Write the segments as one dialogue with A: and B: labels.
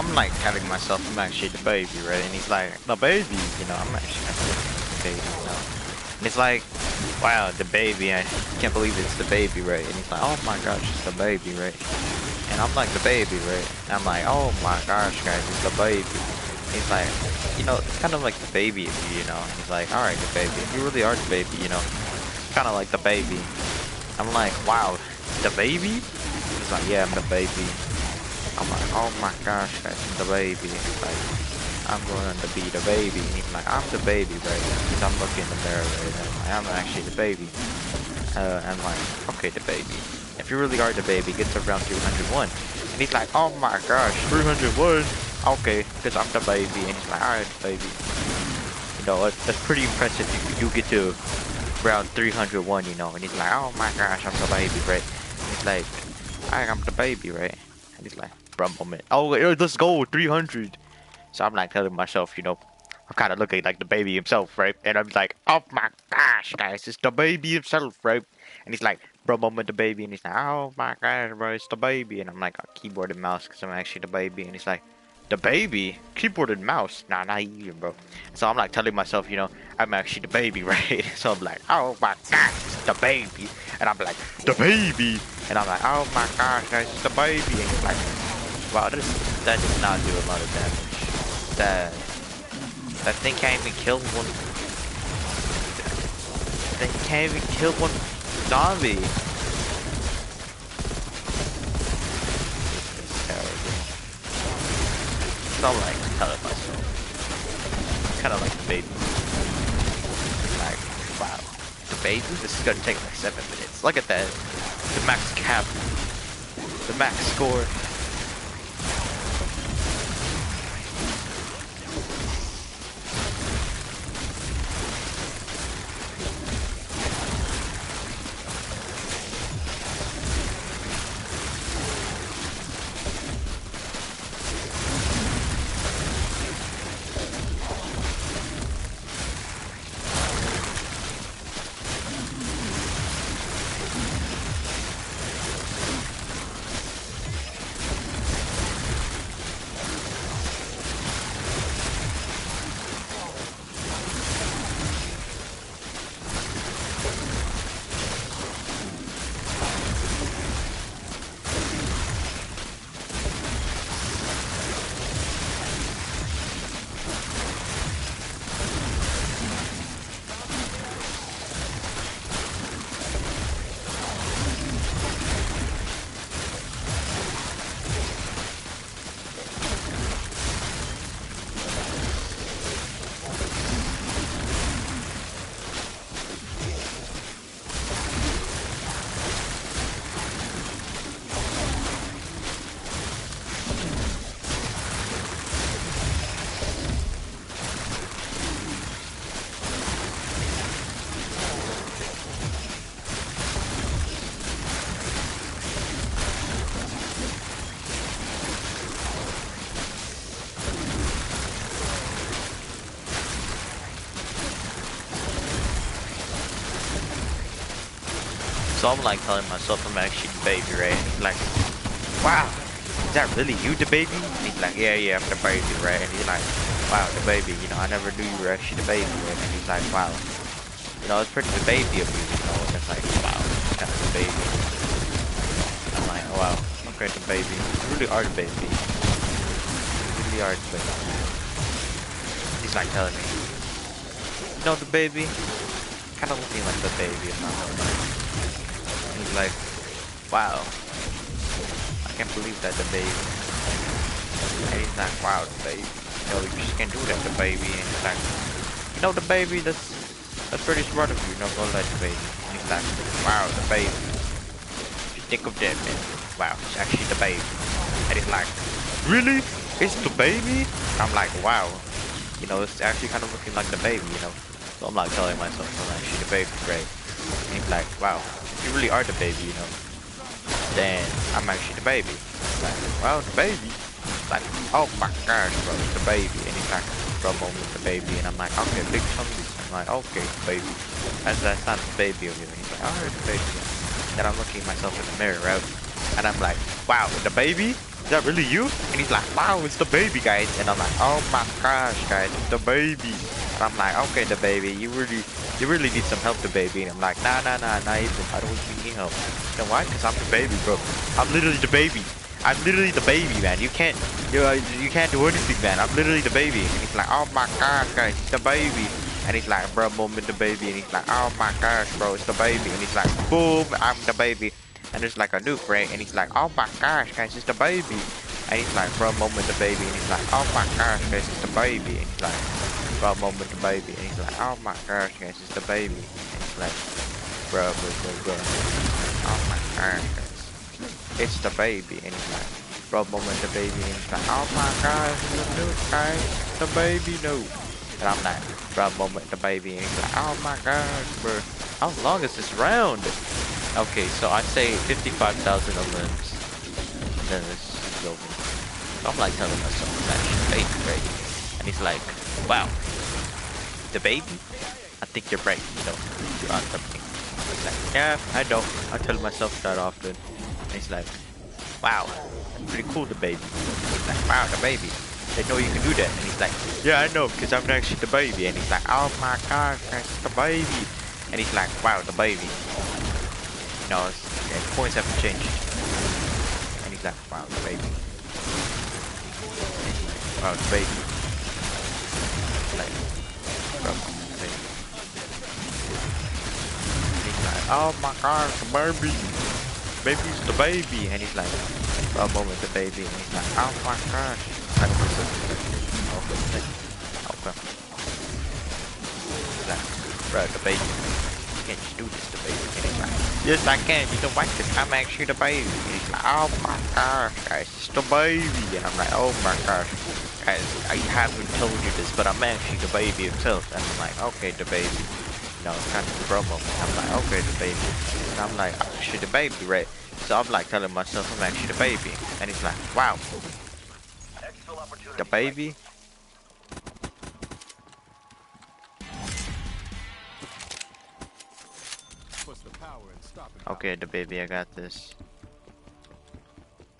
A: I'm like telling myself I'm actually the baby, right? And he's like, the baby, I'm actually the baby. And it's like, wow, the baby, I can't believe it's the baby, right? And he's like, oh my gosh, it's the baby, right? And I'm like, the baby, right? And I'm like, oh my gosh, guys, it's the baby. And he's like, it's kind of like the baby of you. And he's like, alright, the baby. If you really are the baby, it's kind of like the baby. I'm like, wow, the baby? He's like, yeah, I'm the baby. I'm like, oh my gosh, guys, I'm the baby. He's like, I'm going to be the baby. And he's like, I'm the baby, right? Because I'm looking in the mirror, right? And I'm like, I'm actually the baby. I'm like, okay, the baby. If you really are the baby, get to round 301. And he's like, oh my gosh, 301? Okay, because I'm the baby. And he's like, alright, baby. That's pretty impressive if you get to round 301, And he's like, oh my gosh, I'm the baby, right? And he's like, I'm the baby, right? And he's like, rumble man. Oh, let's go, 300. So I'm like telling myself, I'm kind of looking like the baby himself, right? And I'm like, oh my gosh, guys, it's the baby himself, right? And he's like, bro, moment the baby. And he's like, oh my gosh, bro, it's the baby. And I'm like, keyboard and mouse because I'm actually the baby. And he's like, the baby? Keyboard and mouse? Nah, not even, bro. So I'm like telling myself, I'm actually the baby, right? So I'm like, oh my gosh, it's the baby. And I'm like, the baby. And I'm like, oh my gosh, guys, it's the baby. And he's like, wow, that did not do a lot of damage. That thing can't even kill one. That thing can't even kill one zombie. It's terrible. So I'm like telling myself. Kind of like the baby. Like, wow. The baby? This is gonna take like 7 minutes. Look at that. The max cap. The max score. So I'm like telling myself I'm actually the baby, right? And he's like, wow, is that really you, the baby? And he's like, yeah, I'm the baby, right? And he's like, wow, the baby, I never knew you were actually the baby, right? And he's like, wow, it's pretty the baby of you, And it's like, wow, kind of the baby. I'm like, oh, wow, okay, the baby. You really are the baby. You really are the baby. He's like telling me, the baby, kind of looking like the baby, if not gonna lie. He's like, wow, I can't believe that the baby. And he's like, wow, the baby. You just can't do that, the baby. And he's like, the baby, that's pretty smart of you, go let the baby. And he's like, wow, the baby. Just think of that, man. Wow, it's actually the baby. And he's like, really? It's the baby? And I'm like, wow. It's actually kind of looking like the baby, So I'm like telling myself I'm actually the baby, right? And he's like, wow. You really are the baby, then I'm actually the baby. Like, well, the baby. Like, oh my gosh, bro, it's the baby. And he's like, bro, with the baby. And I'm like, okay, big zombies. I'm like, okay, baby. That's not the baby of you. And he's like, oh, the baby. Then I'm looking at myself in the mirror, right? And I'm like, wow, the baby? is that really you? And he's like, wow, it's DaBaby, guys. And I'm like, oh my gosh, guys, it's DaBaby. And I'm like, okay, DaBaby, you really need some help, DaBaby. And I'm like, nah, not even. I don't need help. You know why? Because I'm DaBaby, bro. I'm literally DaBaby. I'm literally DaBaby, man. You can't do anything, man. I'm literally DaBaby. And he's like, oh my gosh, guys, it's DaBaby. And he's like, bro, moment DaBaby. And he's like, oh my gosh, bro, it's DaBaby. And he's like, boom, I'm DaBaby. And there's like a nuke, right? And he's like, oh my gosh, guys, it's DaBaby. And he's like, bro, moment DaBaby. And he's like, oh my gosh, guys, it's DaBaby. And he's like, bro, moment DaBaby. And he's like, oh my gosh, guys, it's DaBaby. And he's like, bro. Oh my gosh, guys. It's DaBaby. And he's like, bro, moment DaBaby. And he's like, oh my gosh, it's a nuke, guys. DaBaby nuke. And I'm like, bro, moment DaBaby. And he's like, oh my gosh, bro. How long is this round? Okay, so I say 55,000 limbs. Then it's over. So I'm like telling myself, it's actually baby, right? And he's like, wow, DaBaby? I think you're right, you know, you're on something. He's like, yeah, I know. I tell myself that often. And he's like, wow, that's pretty cool, DaBaby. He's like, wow, DaBaby. They know you can do that. And he's like, yeah, I know, because I'm actually DaBaby. And he's like, oh my gosh, that's DaBaby. And he's like, wow, DaBaby. No, yeah, the points haven't changed. And he's like, wow, DaBaby. Wow, DaBaby. Like, bro, DaBaby. And he's like, oh my gosh, DaBaby. Baby's DaBaby. And he's like, for a moment, DaBaby. And he's like, oh my gosh. I don't know something. Okay. He's like, bro, DaBaby. Can't you do this, DaBaby? And he's like, yes, I can. You know why? Because I'm actually DaBaby. And he's like, oh my gosh, guys, it's DaBaby. And I'm like, oh my gosh, guys, I haven't told you this, but I'm actually DaBaby himself. And I'm like, okay, DaBaby. You know, it's kind of a promo. I'm like, okay, DaBaby. And I'm like, I'm actually DaBaby, right? So I'm like telling myself I'm actually DaBaby. And he's like, wow, DaBaby? Okay, DaBaby, I got this.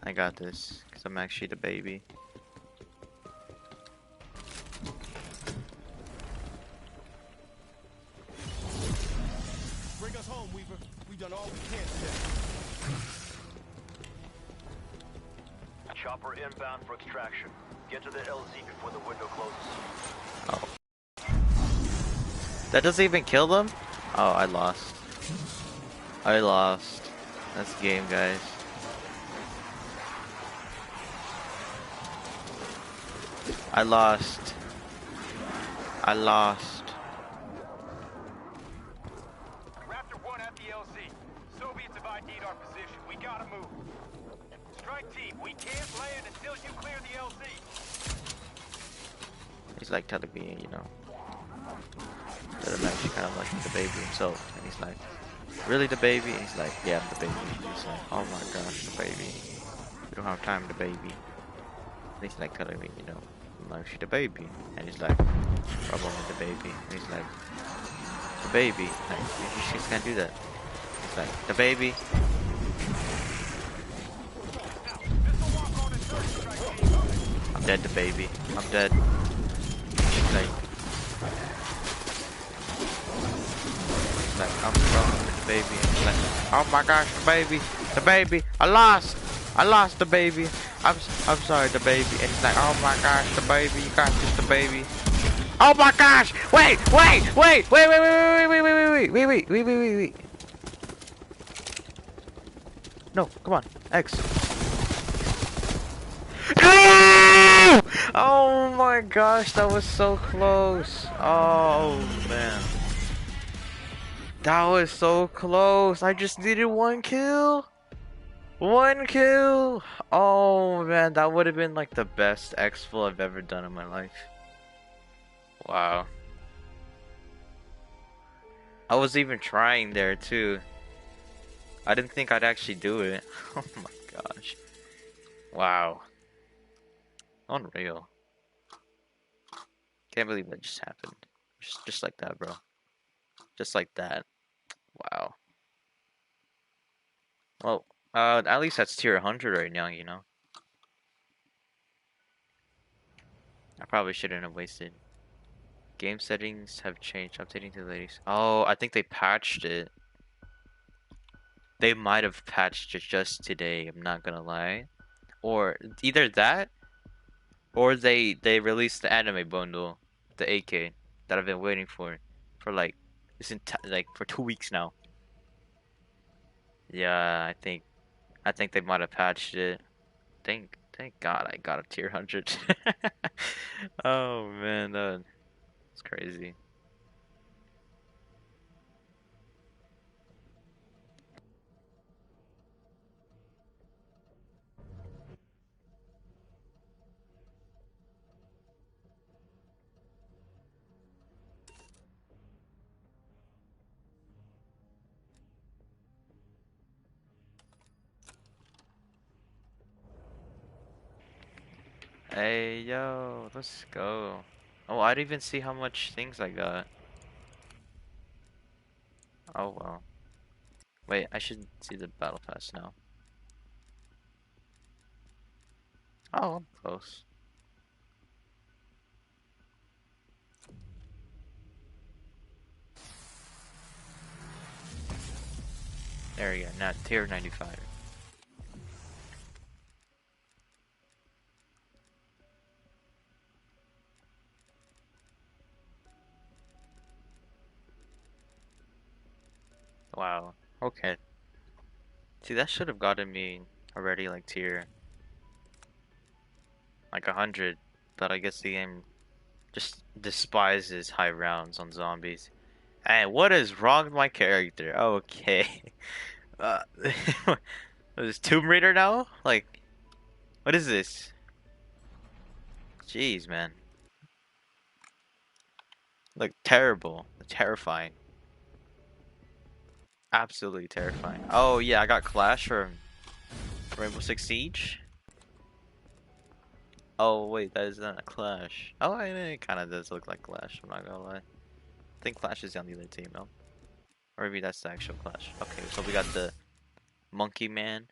A: I got this, because I'm actually DaBaby.
B: Bring us home, Weaver. We've done all we can today.
C: Chopper inbound for extraction. Get to the LZ before the window closes.
A: Oh. That doesn't even kill them? Oh, I lost. I lost. That's the game, guys. I lost. I lost.
B: Raptor 1 at the LZ. Soviets have ID'd our position. We gotta move. Strike team, we can't land until you clear the LZ.
A: He's like telling me, you know, that I'm actually kind of like DaBaby himself. And he's like, really DaBaby? And he's like, yeah, I'm DaBaby. He's like, oh my gosh, DaBaby. We don't have time, DaBaby. And he's like telling me, you know, I'm actually DaBaby. And he's like, I'm only DaBaby. And he's like, DaBaby, like, you just can't do that. He's like, DaBaby. I'm dead, DaBaby. I'm dead. He's like, I'm from DaBaby. And he's like, oh my gosh, DaBaby, I lost DaBaby. I'm sorry, DaBaby. And he's like, oh my gosh, DaBaby, you got this, DaBaby. Oh my gosh! Wait! No, come on, X. Oh my gosh, that was so close. Oh man. That was so close. I just needed one kill. One kill. Oh man, that would have been like the best exfil I've ever done in my life. Wow. I was even trying there too. I didn't think I'd actually do it. Oh my gosh. Wow. Unreal. Can't believe that just happened. Just like that, bro. Just like that. Wow. Well, at least that's tier 100 right now, you know. I probably shouldn't have wasted. Game settings have changed. Updating to the latest. Oh, I think they patched it. They might have patched it just today. I'm not gonna lie. Or either that, or they released the anime bundle, the 8K that I've been waiting for like like for 2 weeks now. Yeah, I think they might have patched it. Thank God I got a tier 100. Oh man, that's crazy. Hey yo, let's go. Oh, I didn't even see how much things I got. Oh well. Wait, I should see the battle pass now. Oh, I'm close. There we go. Now tier 95. Wow. Okay. See, that should have gotten me already like tier like 100, but I guess the game just despises high rounds on zombies. And what is wrong with my character? Okay. Uh, what is Tomb Raider now? Like, what is this? Jeez, man. Like, terrible. Terrifying. Absolutely terrifying. Oh, yeah, I got Clash from Rainbow Six Siege. Oh, wait, that is not a Clash. Oh, it kind of does look like Clash, I'm not gonna lie. I think Clash is on the other team, no? Or maybe that's the actual Clash. Okay, so we got the Monkey Man.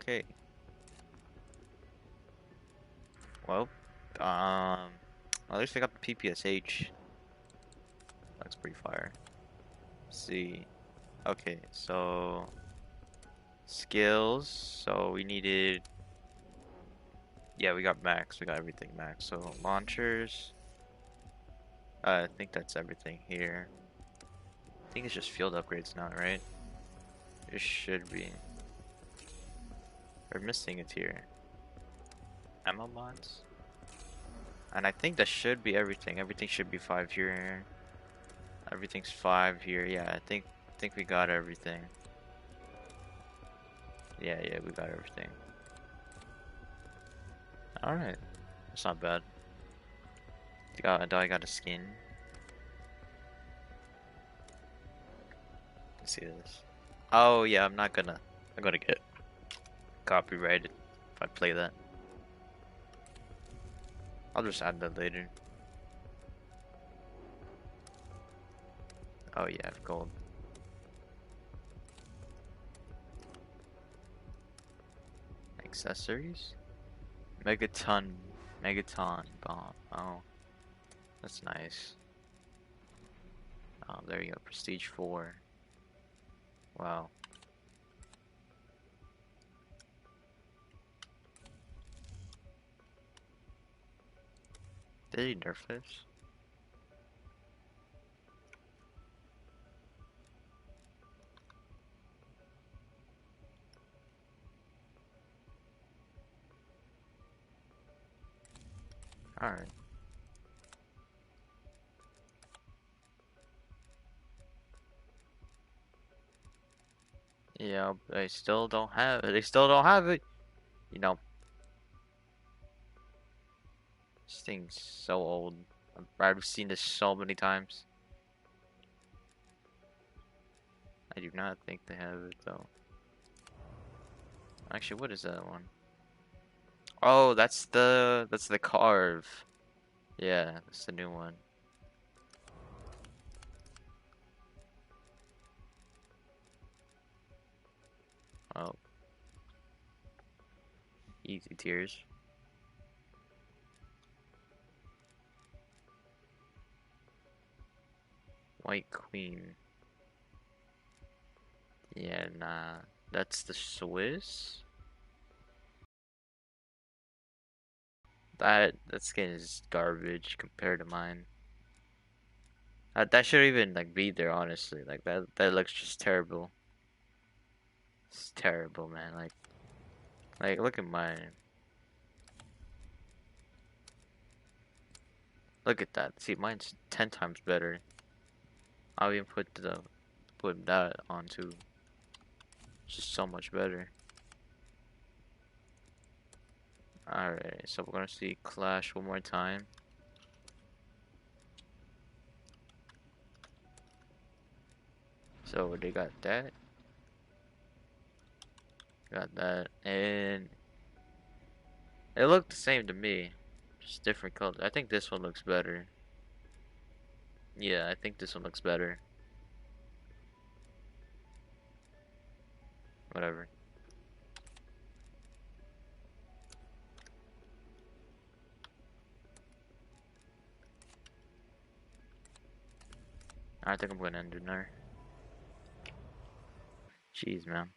A: Okay. Well, at least I got the PPSH. Looks pretty fire. Let's see. Okay, so skills. So we needed. Yeah, we got max. We got everything max. So launchers. I think that's everything here. I think it's just field upgrades now, right? It should be. We're missing it here. Ammo mods. And I think that should be everything. Everything should be 5 here. Everything's 5 here. Yeah, I think we got everything. Yeah, we got everything. Alright. That's not bad. I got a skin. Let's see this. Oh yeah, I'm gonna get copyrighted if I play that. I'll just add that later. Oh yeah, gold. Accessories? Megaton bomb. Oh, that's nice. Oh, there you go. Prestige 4. Wow. Did he nerf this? Alright. Yeah, they still don't have it. They still don't have it. You know, this thing's so old. I've seen this so many times. I do not think they have it though. Actually, what is that one? Oh, that's the carve. Yeah, that's the new one. Oh. Easy tears. White Queen. Yeah, nah. That's the Swiss? That skin is garbage compared to mine. That should even like be there, honestly. Like that looks just terrible. It's terrible, man. Like look at mine. Look at that. See, mine's 10 times better. I'll even put that on too. It's just so much better. Alright, so we're gonna see Clash one more time. So they got that. Got that. And it looked the same to me. Just different colors. I think this one looks better. Yeah, I think this one looks better. Whatever. I think I'm gonna end it there. Jeez, man.